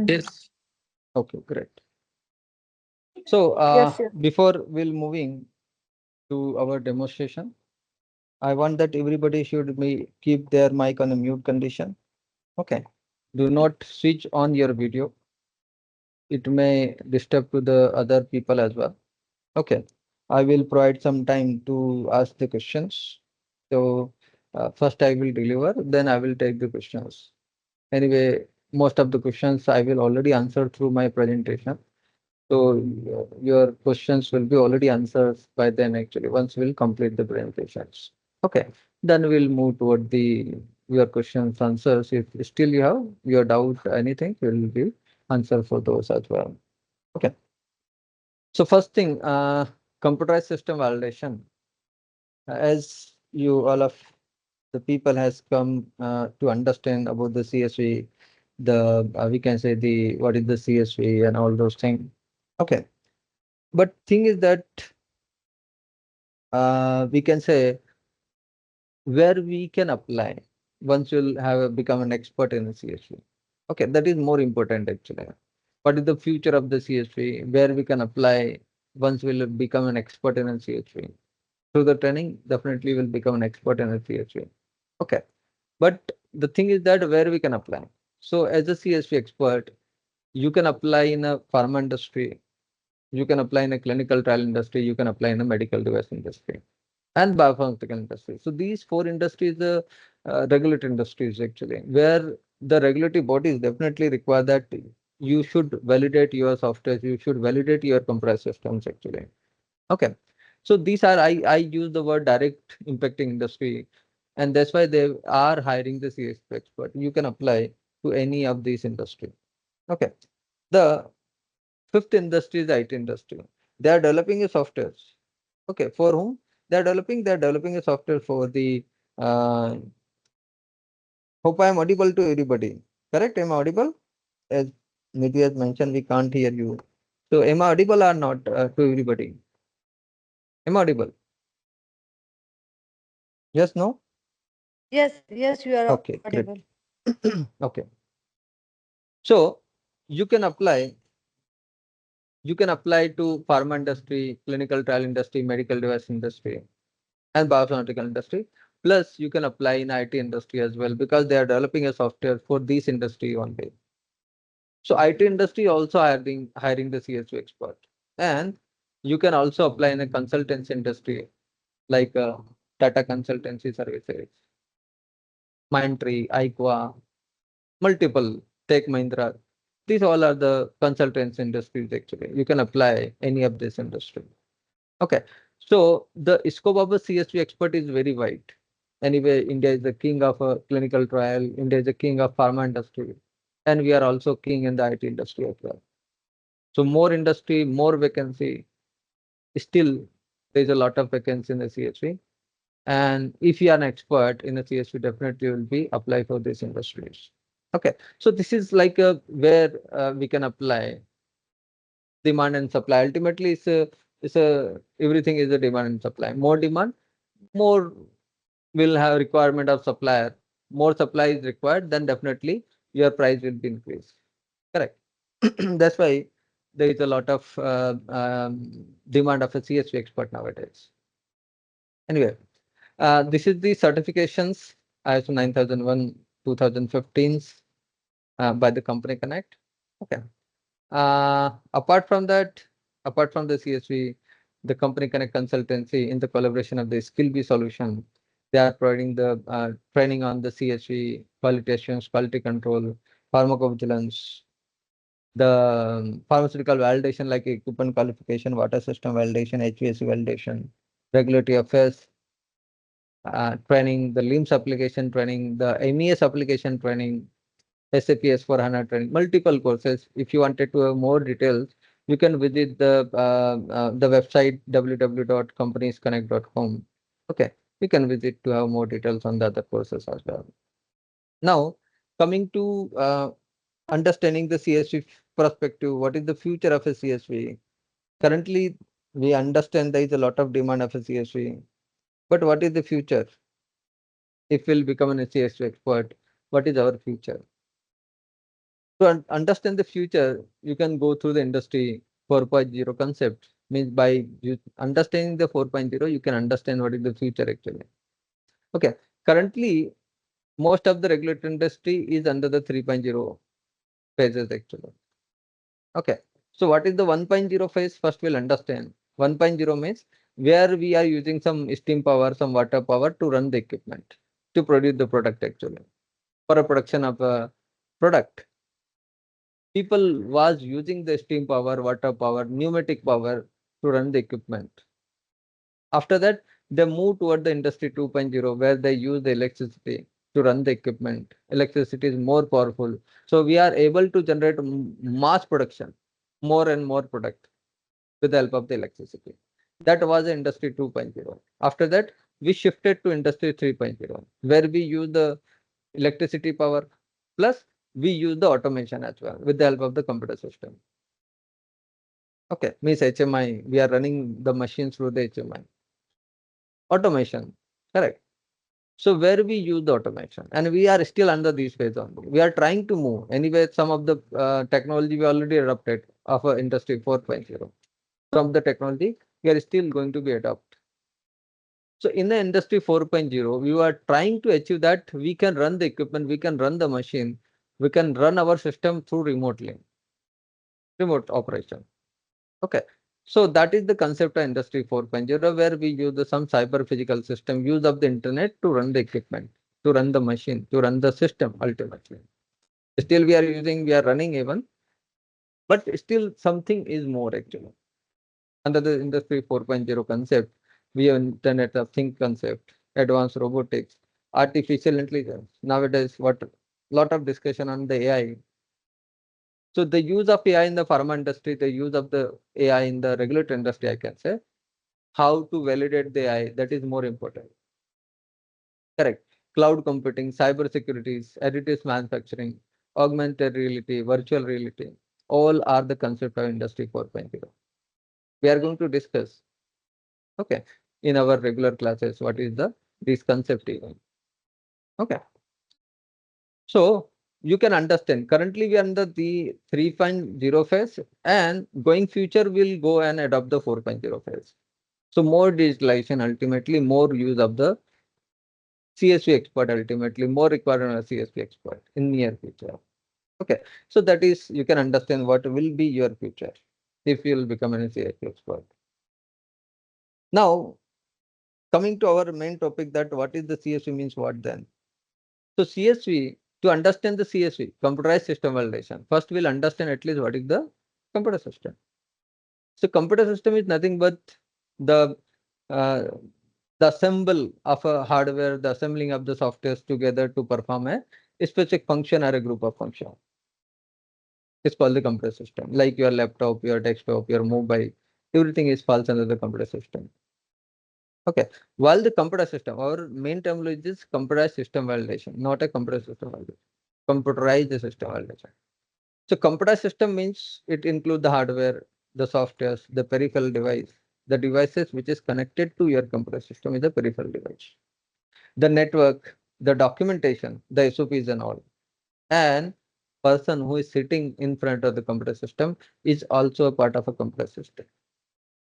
Yes. Okay, great. So Yes, yes. before we'll moving to our demonstration, I want that everybody should be keep their mic on a mute condition. Okay. Do not switch on your video. It may disturb to the other people as well. Okay. I will provide some time to ask the questions. So first I will deliver, then I will take the questions. Anyway, most of the questions I will already answer through my presentation. So your questions will be already answered by then actually once we'll complete the presentations. Okay, then we'll move toward the your questions answers. If still you have your doubt anything, will be answer for those as well. Okay. So first thing, computerized system validation. As you all of the people has come to understand about the CSV, the we can say the what is the CSV and all those things. Okay, but thing is that we can say where we can apply once you'll have become an expert in the CSV. Okay, that is more important actually. What is the future of the CSV? Where we can apply once we'll become an expert in a CSV. Through the training, definitely will become an expert in a CSV. Okay, but the thing is that where we can apply. So as a CSV expert, you can apply in a pharma industry, you can apply in a clinical trial industry, you can apply in a medical device industry and biopharmaceutical industry. So these four industries, the regulatory industries actually, where the regulatory bodies definitely require that you should validate your software, you should validate your compressed systems actually. Okay. So these are, I use the word direct impacting industry, and that's why they are hiring the CSP expert. You can apply to any of these industry. Okay. The fifth industry is IT industry. They are developing a software. Okay, for whom they are developing? They are developing a software for the. Hope I am audible to everybody. Correct? Am I audible? As Nidhi has mentioned, we can't hear you. So am I audible or not to everybody? Am I audible? Yes, no? Yes, yes, you are Okay, audible. great. Okay. So you can apply to pharma industry, clinical trial industry, medical device industry, and biopharmaceutical industry. Plus, you can apply in IT industry as well because they are developing a software for this industry only. So IT industry also hiring the CSV expert, and you can also apply in a consultancy industry like Tata Consultancy Services, Mindtree, IQA, multiple Tech Mahindra. These all are the consultants industries actually. You can apply any of this industry. Okay. So the scope of a CSV expert is very wide. Anyway, India is the king of a clinical trial. India is the king of pharma industry. And we are also king in the IT industry as well. So more industry, more vacancy. Still, there's a lot of vacancy in the CSV. And if you are an expert in a CSV, definitely will be apply for these industries. Okay, so this is like where we can apply demand and supply. Ultimately, it's a everything is a demand and supply. More demand, more will have requirement of supplier. More supply is required, then definitely your price will be increased. Correct. That's why there is a lot of demand of a CSV expert nowadays. Anyway, this is the certifications ISO 9001 2015 by the Company Connect. Okay. Apart from that, apart from the CSV, the Company Connect consultancy in the collaboration of the Skill-B solution, they are providing the training on the CSV, quality assurance, quality control, pharmacovigilance, the pharmaceutical validation like equipment qualification, water system validation, HVAC validation, regulatory affairs training, the LIMS application training, the MES application training, SAP S/4HANA training, multiple courses. If you wanted to have more details, you can visit the website www.companiesconnect.com. Okay, you can visit to have more details on the other courses as well. Now, coming to understanding the CSV perspective, what is the future of a CSV? Currently, we understand there is a lot of demand of a CSV, but what is the future? If we'll become an CSV expert, what is our future? To understand the future, you can go through the industry 4.0 concept. Means by understanding the 4.0, you can understand what is the future actually. Okay. Currently, most of the regulated industry is under the 3.0 phases actually. Okay. So what is the 1.0 phase? First we'll understand. 1.0 means where we are using some steam power, some water power to run the equipment to produce the product actually. For a production of a product, people was using the steam power, water power, pneumatic power to run the equipment. After that, they move toward the industry 2.0 where they use the electricity to run the equipment. Electricity is more powerful. So we are able to generate mass production, more and more product with the help of the electricity. That was the industry 2.0. After that, we shifted to industry 3.0 where we use the electricity power plus we use the automation as well with the help of the computer system. Okay, means HMI, we are running the machines through the HMI. Automation, correct. So where we use the automation and we are still under these phase only. We are trying to move. Anyway, some of the technology we already adopted of industry 4.0. Some of the technology we are still going to be adopted. So in the industry 4.0, we are trying to achieve that we can run the equipment, we can run the machine, we can run our system through remotely, remote operation. Okay. So that is the concept of industry 4.0 where we use some cyber physical system, use of the internet to run the equipment, to run the machine, to run the system ultimately. Still we are running even, but still something is more actually. Under the industry 4.0 concept, we have internet of things concept, advanced robotics, artificial intelligence. Nowadays, what lot of discussion on the AI. So the use of AI in the pharma industry, the use of the AI in the regulatory industry, I can say, how to validate the AI, that is more important. Correct. Cloud computing, cyber securities, additive manufacturing, augmented reality, virtual reality, all are the concept of industry 4.0. We are going to discuss, okay, in our regular classes, what is this concept even. Okay. So you can understand currently we are under the 3.0 phase and going future will go and adopt the 4.0 phase. So more digitalization, ultimately more use of the CSV expert, ultimately more requirement of CSV expert in near future. Okay, so that is you can understand what will be your future if you will become a CSV expert. Now coming to our main topic, that what is the CSV means what then? So CSV, to understand the CSV, computerized system validation, first we'll understand at least what is the computer system. So computer system is nothing but the uh, the assemble of a hardware, the assembling of the softwares together to perform a specific function or a group of function. It's called the computer system. Like your laptop, your desktop, your mobile, everything is falls under the computer system. Okay. While the computer system, our main terminology is computerized system validation, not a computer system validation. Computerized system validation. So computer system means it includes the hardware, the softwares, the peripheral device. The devices which is connected to your computer system is a peripheral device. The network, the documentation, the SOPs and all. And person who is sitting in front of the computer system is also a part of a computer system.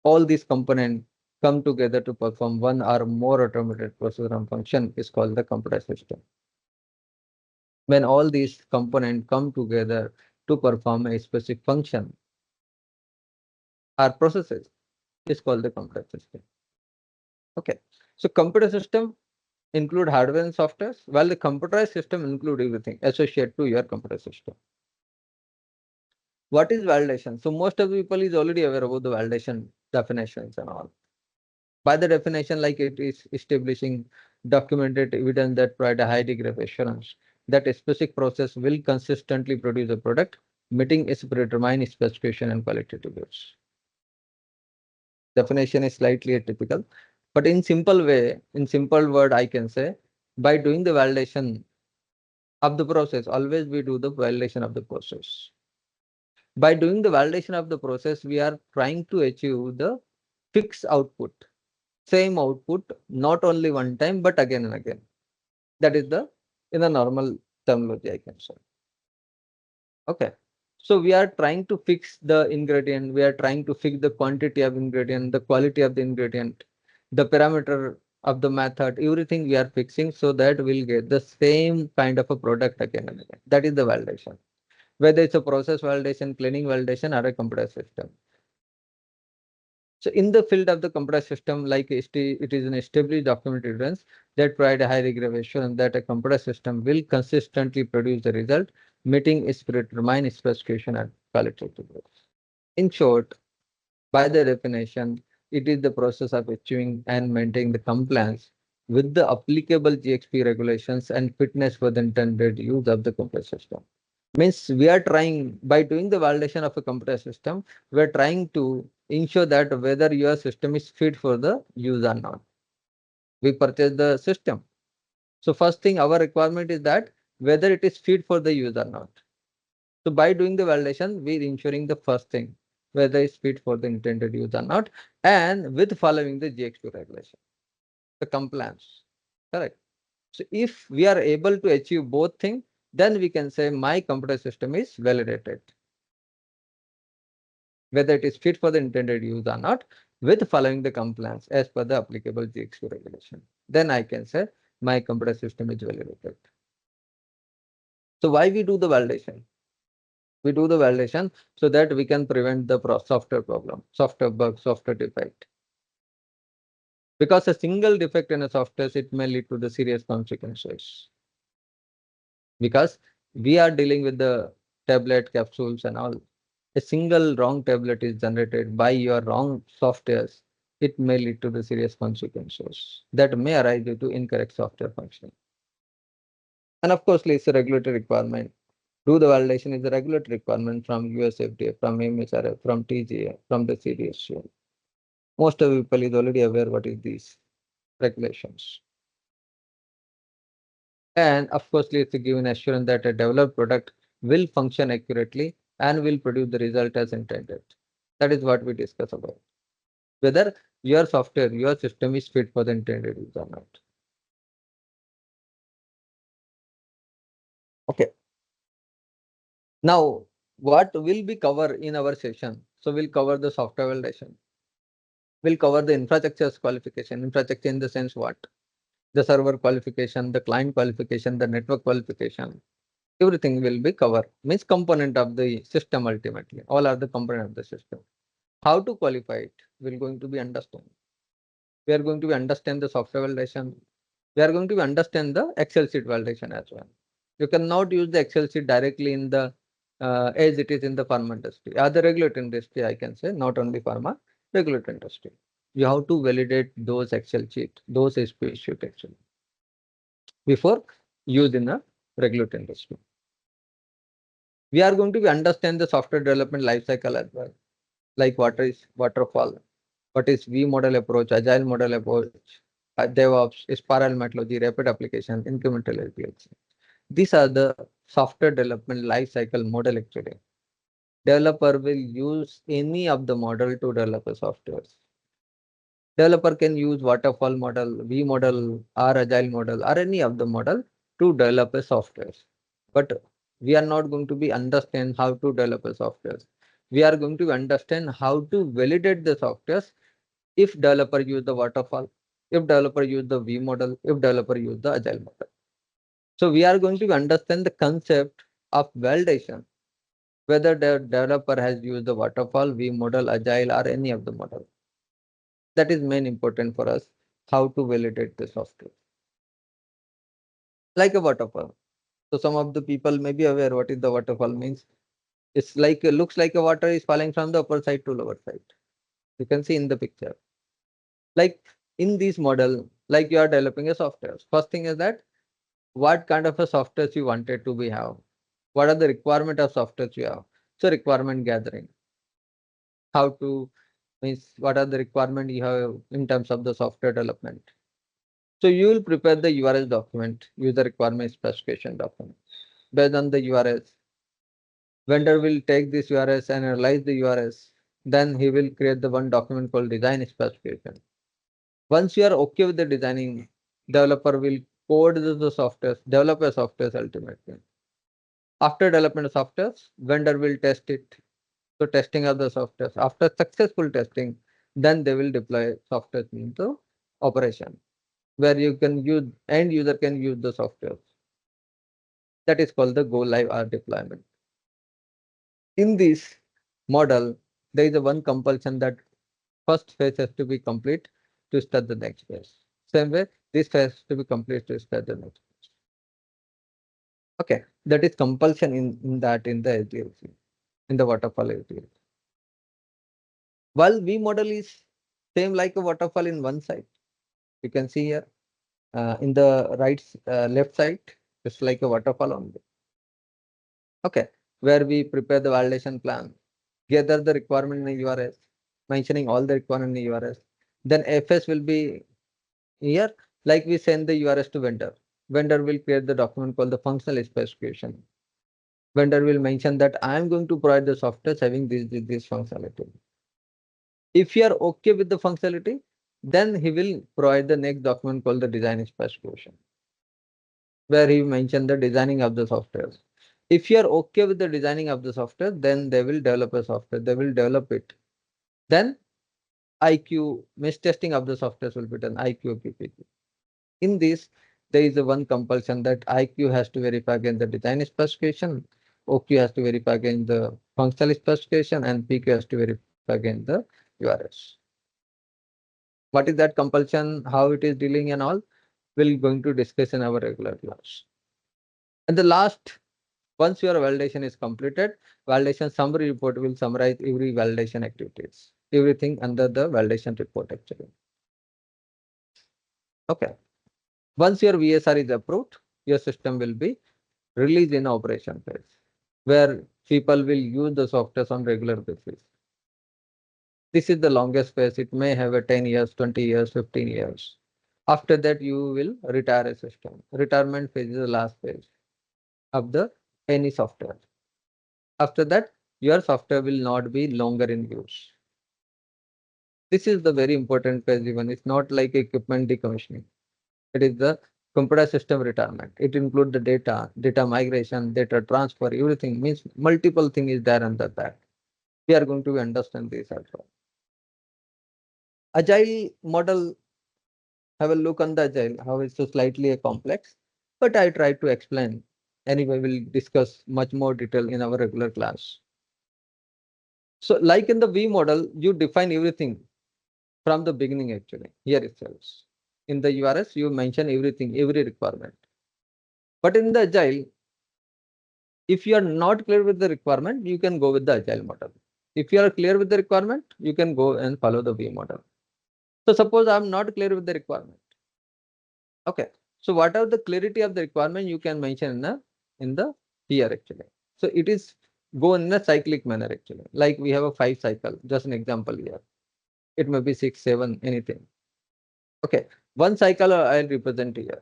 All these components come together to perform one or more automated process and function is called the computer system. When all these components come together to perform a specific function or processes is called the computer system. Okay. So computer system include hardware and software, while the computerized system include everything associated to your computer system. What is validation? So most of the people is already aware about the validation definitions and all. By the definition, like it is establishing documented evidence that provide a high degree of assurance that a specific process will consistently produce a product meeting its predetermined specification and qualitative goals. Definition is slightly atypical, but in simple way, in simple word, I can say by doing the validation of the process, always we do the validation of the process. By doing the validation of the process, we are trying to achieve the fixed output, same output, not only one time, but again and again. That is the in a normal terminology, I can say. Okay. So we are trying to fix the ingredient. We are trying to fix the quantity of ingredient, the quality of the ingredient, the parameter of the method, everything we are fixing so that we'll get the same kind of a product again and again. That is the validation. Whether it's a process validation, cleaning validation, or a computer system. So in the field of the computer system, like it is an established document evidence that provide a high degree of assurance that a computer system will consistently produce the result, meeting its predetermined specification and qualitative goals. In short, by the definition, it is the process of achieving and maintaining the compliance with the applicable GXP regulations and fitness for the intended use of the computer system. Means we are trying, by doing the validation of a computer system, we are trying to ensure that whether your system is fit for the use or not. We purchase the system. So first thing, our requirement is that whether it is fit for the use or not. So by doing the validation, we are ensuring the first thing, whether it's fit for the intended use or not, and with following the GXP regulation, the compliance. Correct. So if we are able to achieve both things, then we can say my computer system is validated, whether it is fit for the intended use or not, with following the compliance as per the applicable GXP regulation. Then I can say my computer system is validated. So why we do the validation? We do the validation so that we can prevent the software problem, software bug, software defect. Because a single defect in a software, it may lead to the serious consequences. Because we are dealing with the tablet capsules and all. A single wrong tablet is generated by your wrong softwares, it may lead to the serious consequences that may arise due to incorrect software functioning. And of course, it's a regulatory requirement. Do the validation is a regulatory requirement from US FDA, from MHRA, from TGA, from the CDSU. Most of the people is already aware what is these regulations. And of course, it's a given assurance that a developed product will function accurately and will produce the result as intended. That is what we discuss about. Whether your software, your system is fit for the intended use or not. Okay. Now, what will be covered in our session? So we'll cover the software validation. We'll cover the infrastructure's qualification. Infrastructure in the sense what? The server qualification, the client qualification, the network qualification. Everything will be covered. Means component of the system ultimately. All are the component of the system. How to qualify it? We're going to be understand. We are going to understand the software validation. We are going to understand the Excel sheet validation as well. You cannot use the Excel sheet directly in the as it is in the pharma industry. Other regulated industry, I can say, not only pharma, regulated industry. You have to validate those Excel sheet, those SP sheet actually, before use in a regulated industry. We are going to understand the software development life cycle as well, like what is waterfall, what is V model approach, agile model approach, DevOps, spiral methodology, rapid application, incremental APIs. These are the software development life cycle model actually. Developer will use any of the model to develop a software. Developer can use waterfall model, V model, or agile model, or any of the model to develop a software. But we are not going to be understand how to develop a software. We are going to understand how to validate the softwares if developer use the waterfall, if developer use the V model, if developer use the agile model. So we are going to understand the concept of validation, whether the developer has used the waterfall, V model, agile, or any of the model. That is main important for us, how to validate the software. Like a waterfall. So some of the people may be aware what is the waterfall means. It's like looks like a water is falling from the upper side to lower side. You can see in the picture. Like in this model, like you are developing a software. First thing is that what kind of a software you wanted to be have. What are the requirement of software you have? So requirement gathering. How to means what are the requirement you have in terms of the software development. So you will prepare the URL document, user requirement specification document. Based on the URLs, vendor will take this URLs and analyze the URLs. Then he will create the one document called design specification. Once you are okay with the designing, developer will code the software, develop a software ultimately. After development of software, vendor will test it. So testing of the software. After successful testing, then they will deploy software into operation, where you can use end user can use the software. That is called the go live or deployment. In this model, there is a one compulsion that first phase has to be complete to start the next phase. Same way, this phase has to be complete to start the next phase. Okay, that is compulsion in the SDLC, in the waterfall SDLC. While V model is same like a waterfall in one side, you can see here in the left side, just like a waterfall only. Okay, where we prepare the validation plan, gather the requirement in the URS, mentioning all the requirement in the URS. Then FS will be here, like we send the URS to vendor. Vendor will create the document called the functional specification. Vendor will mention that I am going to provide the software having this functionality. If you are okay with the functionality, then he will provide the next document called the design specification, where he mentioned the designing of the software. If you are okay with the designing of the software, then they will develop a software. They will develop it. Then IQ, means testing of the software will be done, IQ, PPQ. In this, there is a one compulsion that IQ has to verify against the design specification, OQ has to verify against the functional specification, and PQ has to verify against the URS. What is that compulsion, how it is dealing and all, we're going to discuss in our regular class. And the last, once your validation is completed, validation summary report will summarize every validation activities, everything under the validation report actually. Okay. Once your VSR is approved, your system will be released in operation phase, where people will use the software on regular basis. This is the longest phase. It may have a 10 years, 20 years, 15 years. After that, you will retire a system. Retirement phase is the last phase of the any software. After that, your software will not be longer in use. This is the very important phase even. It's not like equipment decommissioning. It is the computer system retirement. It includes the data migration, data transfer, everything. Means multiple thing is there under that. We are going to understand this as well. Agile model, have a look on the agile, how it's so slightly a complex, but I try to explain. Anyway, we'll discuss much more detail in our regular class. So like in the V model, you define everything from the beginning actually, here itself. In the URS, you mention everything, every requirement. But in the agile, if you are not clear with the requirement, you can go with the agile model. If you are clear with the requirement, you can go and follow the V model. So suppose I'm not clear with the requirement. Okay. So whatever the clarity of the requirement, you can mention in the here actually. So it is go in a cyclic manner actually. Like we have a 5 cycle, just an example here. It may be 6, 7, anything. Okay. One cycle I'll represent here.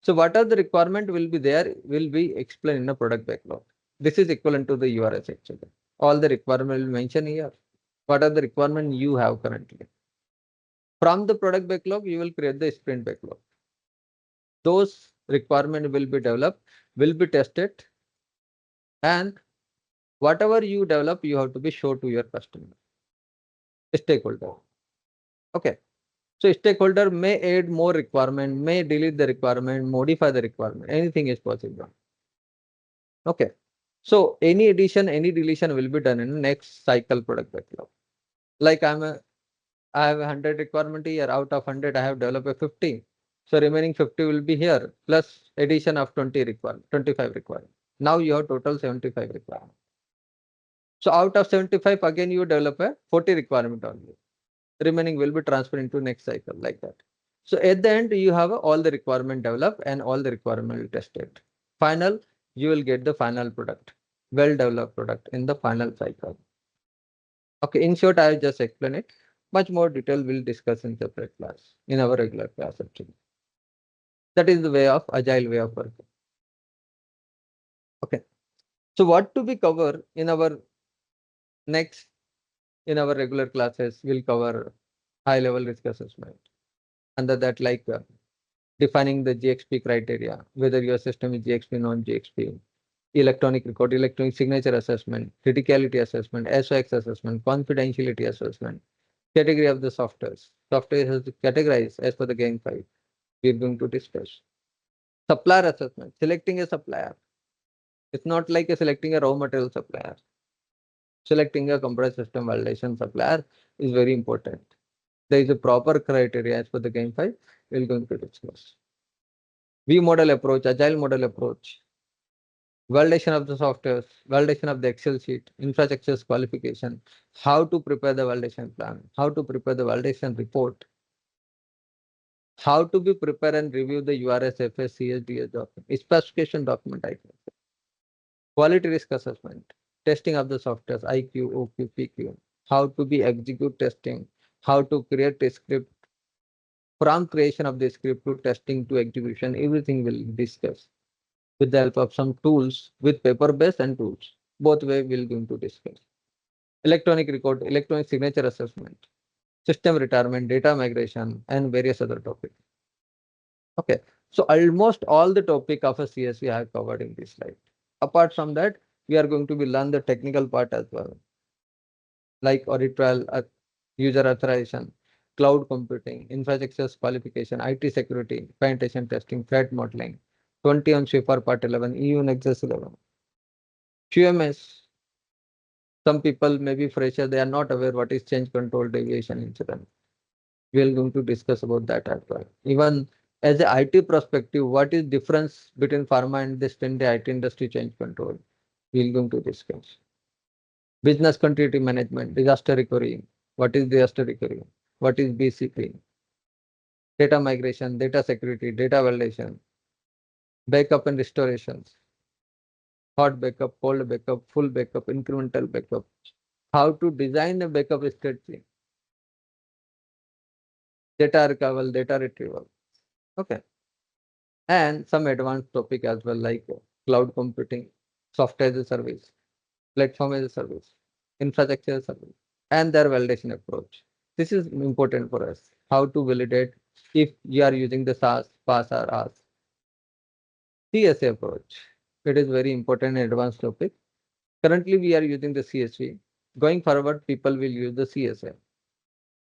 So what are the requirement will be there will be explained in a product backlog. This is equivalent to the URS actually. All the requirement will mention here. What are the requirement you have currently? From the product backlog, you will create the sprint backlog. Those requirement will be developed, will be tested, and whatever you develop, you have to be show to your customer, stakeholder. Okay. So stakeholder may add more requirement, may delete the requirement, modify the requirement. Anything is possible. Okay. So any addition, any deletion will be done in the next cycle product backlog. Like I have 100 requirement here. Out of 100, I have developed a 50. So remaining 50 will be here plus addition of 20 requirement, 25 requirement. Now you have total 75 requirement. So out of 75, again you develop a 40 requirement only. Remaining will be transferred into next cycle like that. So at the end, you have all the requirement developed and all the requirement will tested. Final, you will get the final product, well developed product in the final cycle. Okay, in short, I will just explain it. Much more detail we'll discuss in separate class, in our regular class actually. That is the way of agile way of working. Okay. So what to be covered in our next, in our regular classes, we'll cover high level risk assessment. Under that, like defining the GXP criteria, whether your system is GXP, non-GXP. electronic record, electronic signature assessment, criticality assessment, SOX assessment, confidentiality assessment, category of the softwares. Software has to categorize as per the GAMP 5. We are going to discuss. Supplier assessment, selecting a supplier. It's not like selecting a raw material supplier. Selecting a compressed system validation supplier is very important. There is a proper criteria as per the GAMP 5. We are going to discuss. V model approach, agile model approach, validation of the software, validation of the Excel sheet, infrastructure's qualification, how to prepare the validation plan, how to prepare the validation report, how to be prepare and review the URS, FS, CSDS document, specification document, I think. Quality risk assessment, testing of the software, IQ, OQ, PQ, how to be execute testing, how to create a script, from creation of the script to testing to execution, everything will discuss with the help of some tools with paper based and tools. Both way we're going to discuss. Electronic record, electronic signature assessment, system retirement, data migration, and various other topics. Okay, so almost all the topic of a CSV I have covered in this slide. Apart from that, we are going to be learn the technical part as well, like audit trial, user authorization, cloud computing, infrastructure qualification, IT security, penetration testing, threat modeling, 20 on SWIFR Part 11, EU Nexus 11, QMS. Some people may be fresher, they are not aware what is change control deviation incident. We are going to discuss about that as well. Even as a IT perspective, what is difference between pharma and this in the IT industry change control? We are going to discuss. Business continuity management, disaster recovery. What is disaster recovery? What is BCP? Data migration, data security, data validation, backup and restorations, hot backup, cold backup, full backup, incremental backup. How to design a backup strategy, data recovery, data retrieval. Okay. And some advanced topic as well, like cloud computing, software as a service, platform as a service, infrastructure as a service, and their validation approach. This is important for us. How to validate if you are using the SaaS, PaaS, or IaaS. CSA approach. It is very important and advanced topic. Currently, we are using the CSV. Going forward, people will use the CSA.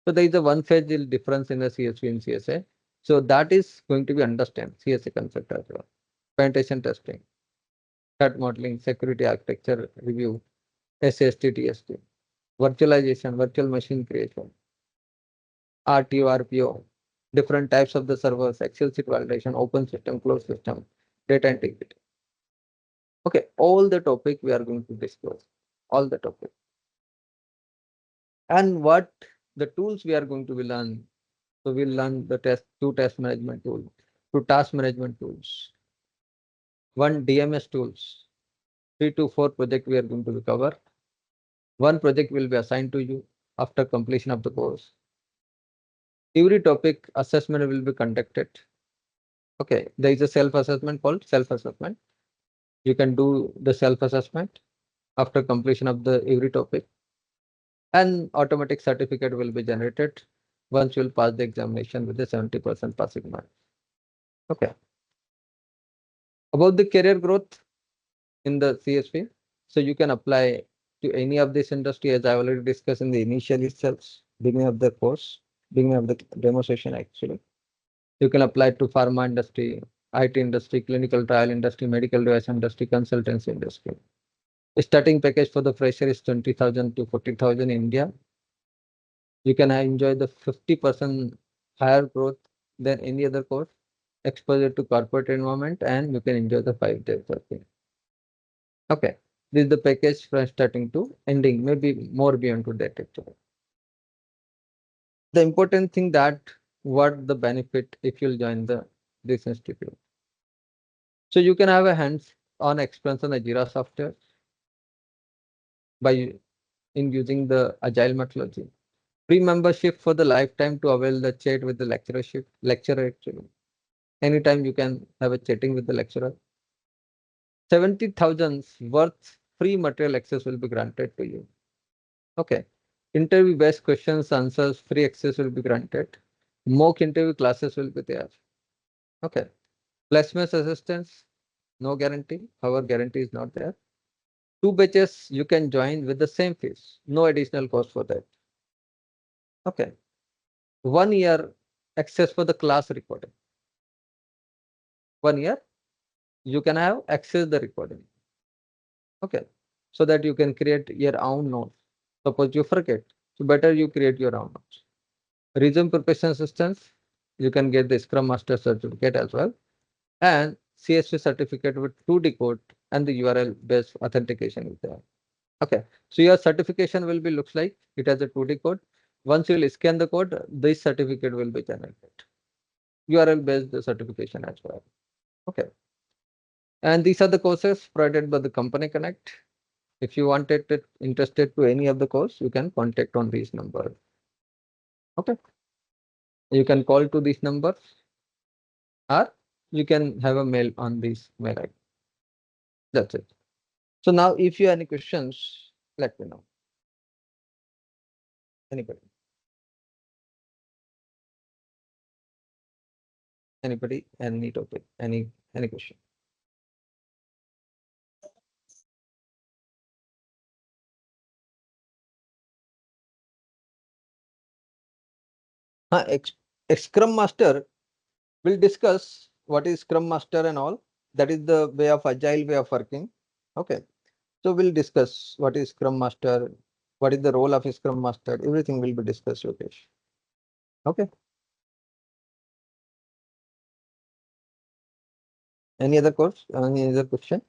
So there is a one phase difference in the CSV and CSA. So that is going to be understand CSA concept as well. Penetration testing, threat modeling, security architecture review, SAST, TST, virtualization, virtual machine creation, RTO, RPO, different types of the servers, Excel sheet validation, open system, closed system, data integrity. Okay, all the topic we are going to discuss, all the topic. And what the tools we are going to be learn. So we'll learn the two test management tools, two task management tools, one DMS tools, 3 to 4 project we are going to cover. One project will be assigned to you after completion of the course. Every topic assessment will be conducted. Okay, there is a self-assessment called self-assessment. You can do the self-assessment after completion of the every topic, and automatic certificate will be generated once you will pass the examination with a 70% passing mark. Okay. About the career growth in the CSV, so you can apply to any of this industry, as I already discussed in the initial itself, beginning of the course, beginning of the demonstration actually. You can apply to pharma industry, IT industry, clinical trial industry, medical device industry, consultancy industry. Starting package for the fresher is 20,000 to 40,000 in India. You can enjoy the 50% higher growth than any other course, exposure to corporate environment, and you can enjoy the 5 days working. Okay, this is the package from starting to ending, maybe more beyond to that actually. The important thing that what the benefit if you'll join this institute. So you can have a hands-on experience on the Jira software by in using the agile methodology. Free membership for the lifetime to avail the chat with the lecturer actually. Anytime you can have a chatting with the lecturer. 70,000 worth free material access will be granted to you. Okay. Interview based questions, answers, free access will be granted. Mock interview classes will be there. Okay. Placement assistance, No guarantee. However, guarantee is not there. 2 batches you can join with the same fees. No additional cost for that. Okay. 1 year access for the class recording. 1 year you can have access the recording. Okay. So that you can create your own notes. Suppose you forget, so better you create your own notes. Resume preparation assistance, you can get the Scrum Master certificate as well, and CSV certificate with 2D code and the URL based authentication is there. Okay, so your certification will be looks like it has a 2D code. Once you will scan the code, this certificate will be generated. URL based certification as well. Okay, and these are the courses provided by the Company Connect. If you wanted to interested to any of the course, you can contact on these numbers. Okay, you can call to these numbers, or you can have a mail on this mail ID. That's it. So now, if you have any questions, let me know. Anybody? Anybody? Any topic? Any question? Scrum Master will discuss what is Scrum Master and all. That is the way of agile way of working. Okay. So we'll discuss what is Scrum Master, what is the role of a Scrum Master. Everything will be discussed, Yogesh. Okay. Any other course? Any other question?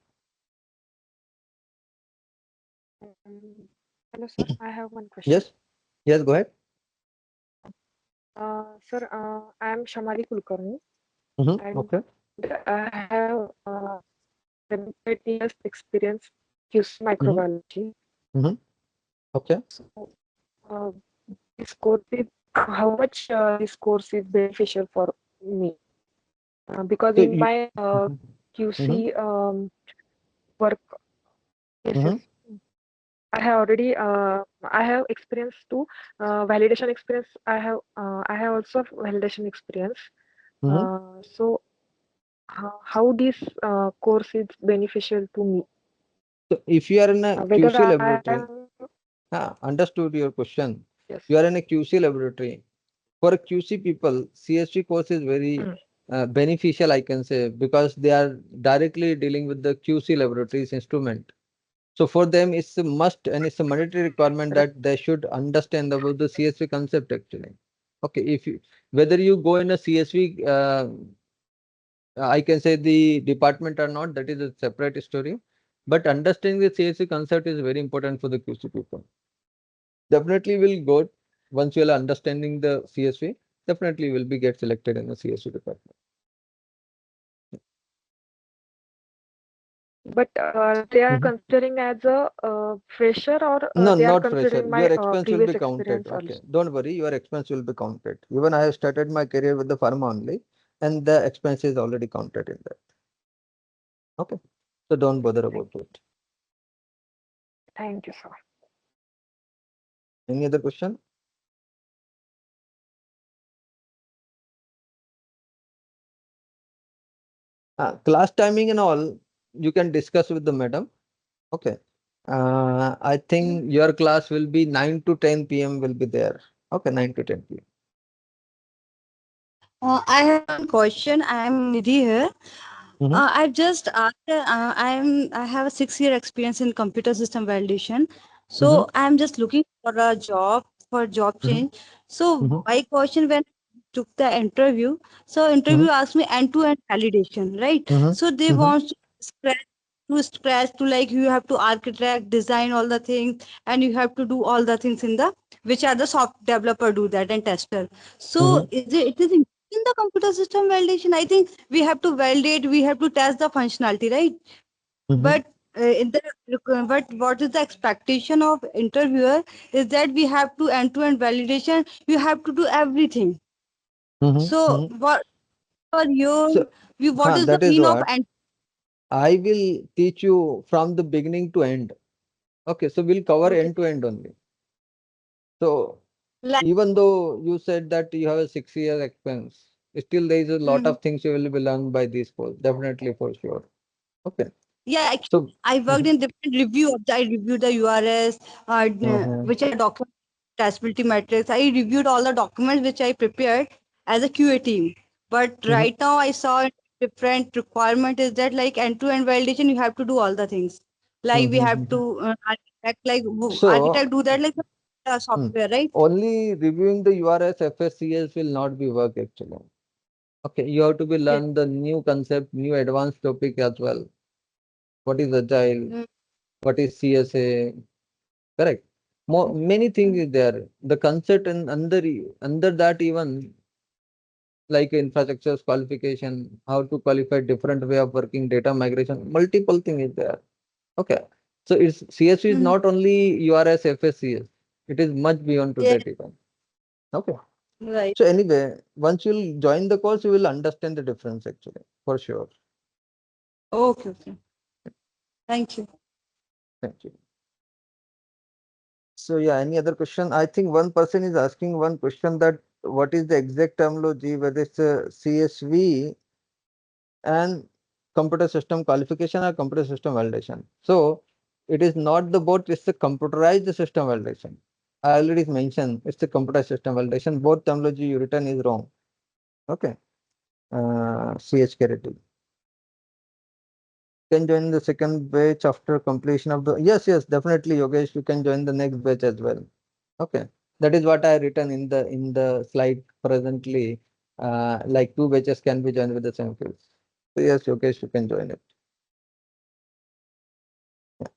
Hello, sir. I have one question. Yes. Yes. Go ahead. Sir, I am Shamali Kulkarni, and Okay. I have 7 years experience QC Mhm. microbiology. Okay. So, uh, this course is how much this course is beneficial for me because So in you. my Mhm. QC work, yes, yes, Mhm. I have already I have experience too. Validation experience. I have also validation experience. Mhm. So how this course is beneficial to me? So if you are in a Whether QC I laboratory, am understood your question. yes. You are in a QC laboratory. For a QC people, CSV course is very Mm. beneficial, I can say, because they are directly dealing with the QC laboratories instrument. So for them, it's a must and it's a mandatory requirement Right. that they should understand about the CSV concept actually. Okay, if you, whether you go in a CSV, I can say the department or not, that is a separate story. But understanding the CSV concept is very important for the QC people. Definitely will go once you are understanding the CSV. Definitely will be get selected in the CSV department. But they are Mhm. considering as a fresher or No, they are not fresher. considering Your my expense will previous be counted. experience Okay, also. don't worry. Your expense will be counted. Even I have started my career with the firm only, and the expense is already counted in that. Okay, so don't bother Thank about it. thank you, sir. Any other question? Class timing and all, you can discuss with the madam. Okay. I think your class will be 9 to 10 p.m. will be there. Okay, 9 to 10 p.m. I have one question. I am Nidhi here. Mhm. I've just asked, I have a 6 year experience in computer system validation. Mhm. So I'm just looking for a job, for job Mhm. change. So Mhm. my question when I took the interview, so Mhm. interview asked me end to end validation, right? Mhm. So they Mhm. want scratch to like you have to architect, design all the things, and you have to do all the things in the which are the soft developer do that and tester. So Mhm. it is in the computer system validation. I think we have to validate, we have to test the functionality, right? Mhm. But in the but what is the expectation of interviewer is that we have to end to end validation, you have to do everything. Mhm. So Mhm. what are your So, what is the that is mean of what end? I will teach you from the beginning to end. Okay, so we'll cover Okay, end to end only. So like even though you said that you have a 6 year experience, still there is a lot mhm. of things you will be learned by this course. Definitely for sure. Okay. Yeah, actually, So, I worked mhm, in different review of I reviewed the URS, mhm, which are document testability metrics. I reviewed all the documents which I prepared as a QA team. But mhm. right now I saw different requirement is that like end-to-end validation, you have to do all the things. Like we Mhm, have mhm. to architect, like So, architect do that like hmm, software, right? only reviewing the URS FSCS will not be work actually. Okay, you have to be Yes. learn the new concept, new advanced topic as well. What is agile? Mm, What is CSA? Correct. More many things mm, is there. The concept and under that even like infrastructure qualification, how to qualify different way of working, data migration, multiple thing is there. Okay. So it's CSV is mm. not only URS FSCS. It is much beyond to Yeah, that even. Okay. right. So anyway, once you'll join the course, you will understand the difference actually, for sure. Okay, okay. Thank you. Thank you. So yeah, any other question? I think one person is asking one question that what is the exact terminology, whether it's a CSV and computer system qualification or computer system validation. So it is not the both, it's the computerized system validation. I already mentioned it's the computer system validation. Both terminology you written is wrong. Okay. CHKRT. Can join the second batch after completion of the, yes, yes, definitely, Yogesh, you can join the next batch as well. Okay, that is what I written in the slide presently. Like two batches can be joined with the same fields. So yes, Yogesh, you can join it. Yeah.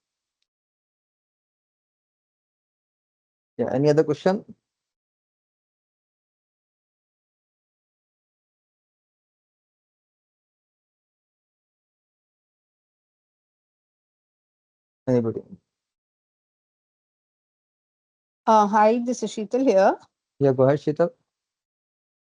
Yeah. Any other question? Anybody? Hi, this is Sheetal here. Yeah, go ahead, Shita.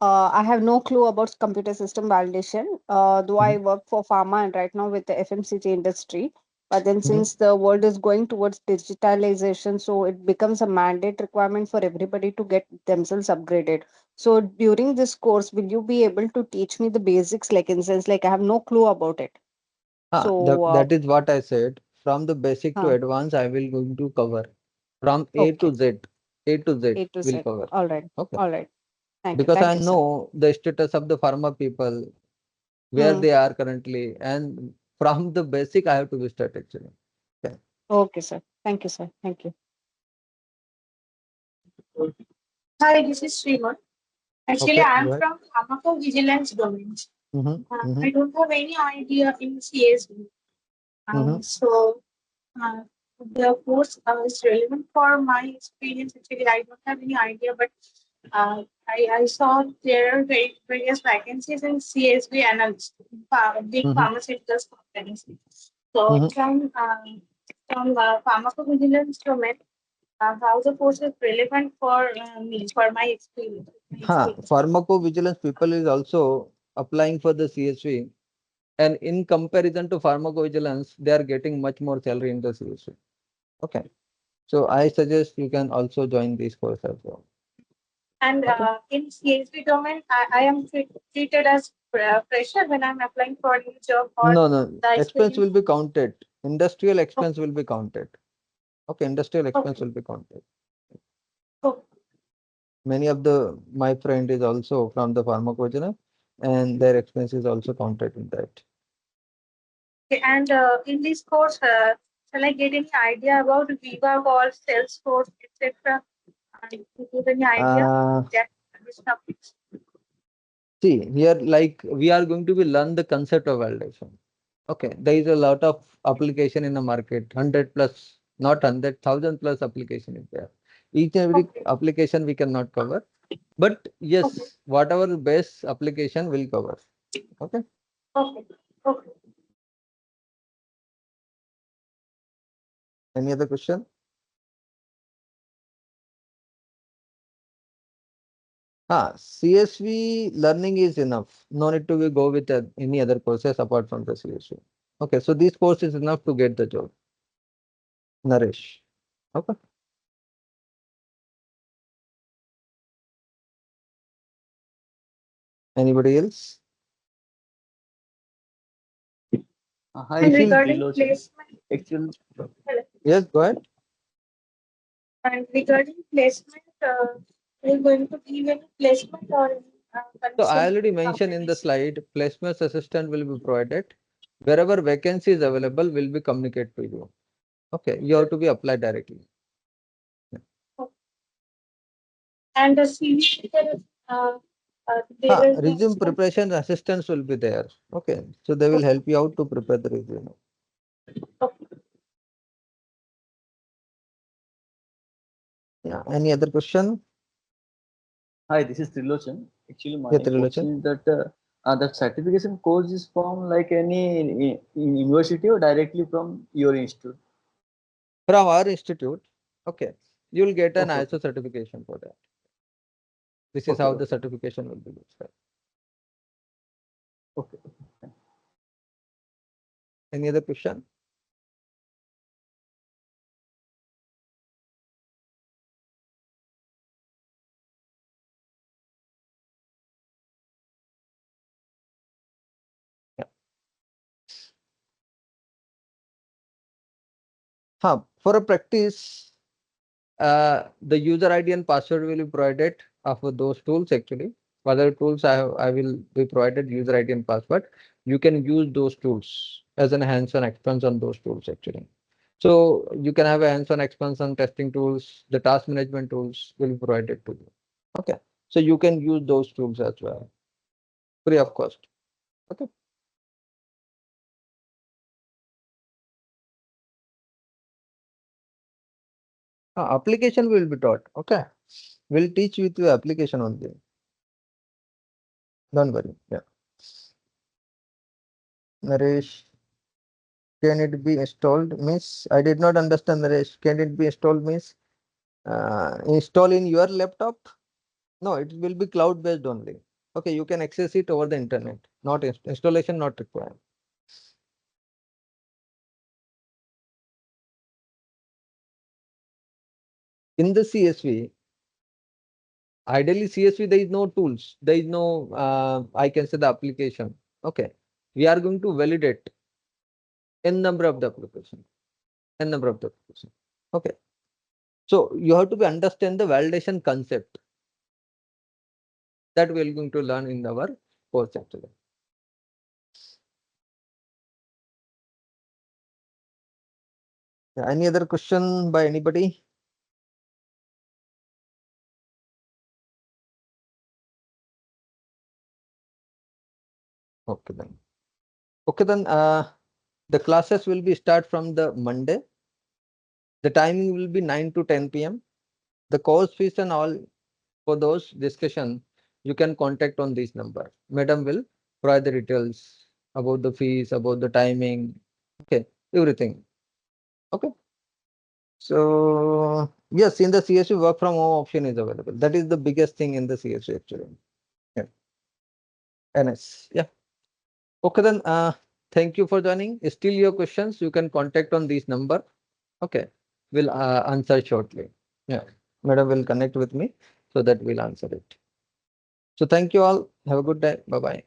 I have no clue about computer system validation, though Mm-hmm. I work for pharma and right now with the FMCG industry. But then, Mm-hmm. since the world is going towards digitalization, so it becomes a mandate requirement for everybody to get themselves upgraded. So, during this course, will you be able to teach me the basics, like in sense, like I have no clue about it? So, That is what I said. From the basic to huh, advanced, I will going to cover. From A okay, to Z. A to Z A to will Z. cover. All right, Okay. all right. Because I Thank you, sir. know the status of the pharma people, where Hmm. they are currently, and from the basic, I have to be start actually. Okay. Okay, sir. Thank you, sir. Thank you. Hi, this is Sriman. Actually, Okay, I am go ahead. from pharmacovigilance domain. Mm-hmm. I Mm-hmm. don't have any idea in CSV. Mm-hmm. So the course is relevant for my experience. Actually, I don't have any idea, but I saw there are various vacancies in CSV analyst, big Mm-hmm. pharmaceutical companies. So Mm-hmm. from pharmacovigilance domain, how the course is relevant for me, for my experience. Pharmacovigilance people is also applying for the CSV, and in comparison to pharmacovigilance, they are getting much more salary in the CSV. Okay. So I suggest you can also join this course as well. And Okay. in CSV domain, I am treated as fresher when I'm applying for a new job or No, no, the expense experience. will be counted. Industrial Oh, expense will be counted. Okay, industrial expense okay. will be counted. Oh, Many of the my friend is also from the pharmacovigilance, and their expense is also counted in that. okay. And in this course, shall I get any idea about Viva or Salesforce, etc.? And if you have any idea Uh, that this topics? See, here like we are going to be learn the concept of validation. Okay, there is a lot of application in the market, 100 plus, not 100,000 plus application is there. Each and every Okay, application we cannot cover, but okay, yes, whatever the best application will cover. Okay. okay, okay. Any other question? CSV learning is enough. No need to go with any other courses apart from the CSV. Okay, so this course is enough to get the job. Naresh. Okay. Anybody else? Hi, And If you regarding Trilogy. placement, Actually, hello. yes, go ahead. And regarding placement, are you going to give any placement or any So I consent already mentioned in the competition? slide, placement assistant will be provided. Wherever vacancy is available, will be communicated to you. Okay, you have to be applied directly. And the CV, they will be Resume preparation assistants will be there. Okay, so they will help you out to prepare the resume. Yeah. Any other question? hi, this is Trilochan. Actually, my Yeah, Trilochan. question is that certification course is from like any university or directly from your institute? From our institute, okay, you will get an Okay, ISO certification for that. This is okay, how the okay, certification will be looked. okay. Any other question? Yeah. For a practice, the user ID and password will be provided for those tools actually. Other tools I will be provided user ID and password. You can use those tools as an hands-on experience on those tools actually. So you can have a hands-on experience on testing tools, the task management tools will be provided to you. Okay. So you can use those tools as well, free of cost. Okay. Application will be taught. Okay. We'll teach you the application only. Don't worry. Yeah. Naresh, can it be installed? Means I did not understand, Naresh. Can it be installed? Means install in your laptop? No, it will be cloud based only. Okay, you can access it over the internet. Not installation, not required. In the CSV, ideally CSV there is no tools. There is no I can say the application. Okay, we are going to validate n number of the application. N number of the application. Okay. So you have to be understand the validation concept that we are going to learn in our course actually. Yeah, any other question by anybody? Okay then. Okay then. The classes will be start from the Monday. The timing will be 9 to 10 p.m. The course fees and all for those discussion you can contact on this number. Madam will provide the details about the fees, about the timing. Okay, everything. Okay. So yes, in the CSV work from home option is available. That is the biggest thing in the CSV actually. Yeah. NS. Yeah. Okay then. Thank you for joining. Still your questions you can contact on this number. Okay. We'll answer shortly. Yeah. Madam will connect with me so that we'll answer it. So thank you all. Have a good day. Bye bye.